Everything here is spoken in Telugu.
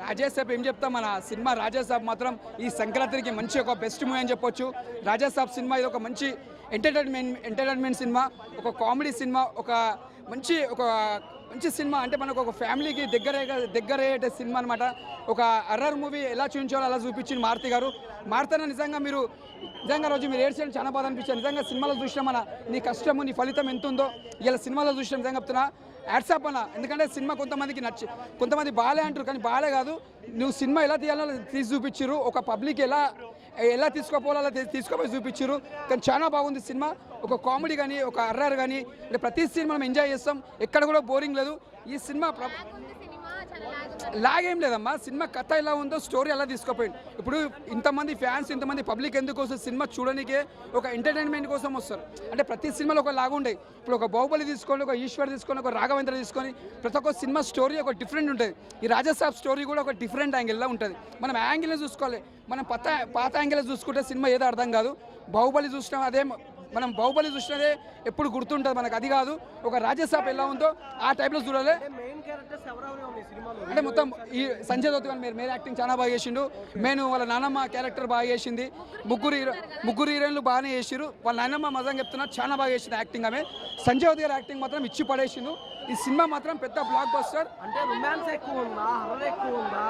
రాజాసాబ్ ఏం చెప్తాం, మన సినిమా రాజాసాబ్ మాత్రం ఈ సంక్రాంతికి మంచి ఒక బెస్ట్ మూవీ అని చెప్పొచ్చు. రాజాసాబ్ సినిమా ఇది ఒక మంచి ఎంటర్టైన్మెంట్ సినిమా, ఒక కామెడీ సినిమా, ఒక మంచి సినిమా. అంటే మనకు ఒక ఫ్యామిలీకి దగ్గరయ్యే సినిమా అనమాట. ఒక హర్రర్ మూవీ ఎలా చూపించాలో అలా చూపించింది మారుతి గారు. మారుతన్న నిజంగా రోజు మీరు ఏడ్చేయడం చాలా బాధ అనిపించారు. నిజంగా సినిమాలో చూసినా మన నీ కష్టము నీ ఫలితం ఎంత ఉందో ఇలా సినిమాలో చూసినా నిజంగా చెప్తున్నా యాడ్సాప్ అన్న. ఎందుకంటే సినిమా కొంతమందికి కొంతమంది బాలే అంటారు, కానీ బాలే కాదు, నువ్వు సినిమా ఎలా తీయాలో తీసి చూపించారు. ఒక పబ్లిక్ ఎలా తీసుకోపోవాలో అలా తీసుకోపోయి చూపించారు. కానీ చాలా బాగుంది సినిమా. ఒక కామెడీ కానీ ఒక హర్రర్ కానీ అంటే ప్రతి సీన్ మనం ఎంజాయ్ చేస్తాం, ఎక్కడ కూడా బోరింగ్ లేదు. ఈ సినిమా లాగేం లేదమ్మా. సినిమా కథ ఎలా ఉందో స్టోరీ ఎలా తీసుకోపోయింది. ఇప్పుడు ఇంతమంది ఫ్యాన్స్ ఇంతమంది పబ్లిక్ ఎందుకు వస్తారు సినిమా చూడడానికే, ఒక ఎంటర్టైన్మెంట్ కోసం వస్తారు. అంటే ప్రతి సినిమాలో ఒక లాగుండే. ఇప్పుడు ఒక బాహుబలి తీసుకొని, ఒక ఈశ్వర్ తీసుకొని, ఒక రాఘవేంద్ర తీసుకొని, ప్రతి ఒక్క సినిమా స్టోరీ ఒక డిఫరెంట్ ఉంటుంది. ఈ రాజాసాబ్ స్టోరీ కూడా ఒక డిఫరెంట్ యాంగిల్లో ఉంటుంది. మనం యాంగిల్ని చూసుకోవాలి. మనం పాత యాంగిల్ చూసుకుంటే సినిమా ఏదో అర్థం కాదు. బాహుబలి చూసినా అదే, మనం బాహుబలి చూసినదే ఎప్పుడు గుర్తుంటుంది మనకు. అది కాదు, ఒక రాజాసాబ్ ఎలా ఉందో ఆ టైప్లో చూడాలి. అంటే మొత్తం ఈ సంజయ్ దత్ గారు మేరే యాక్టింగ్ చాలా బాగా చేసిండు. వాళ్ళ నాన్నమ్మ క్యారెక్టర్ బాగా చేసింది. ముగ్గురు హీరోయిన్లు బాగానే చేసిరు. వాళ్ళ నాన్నమ్మ మజంగా చెప్తున్నా చాలా బాగా చేసింది యాక్టింగ్. సంజయ్ దత్ గారి యాక్టింగ్ మాత్రం ఇచ్చి పడేసిండు. ఈ సినిమా మాత్రం పెద్ద బ్లాక్ బస్టర్. అంటే రొమాన్స్ ఎక్కువ ఉందా, హర్రర్ ఎక్కువ ఉందా?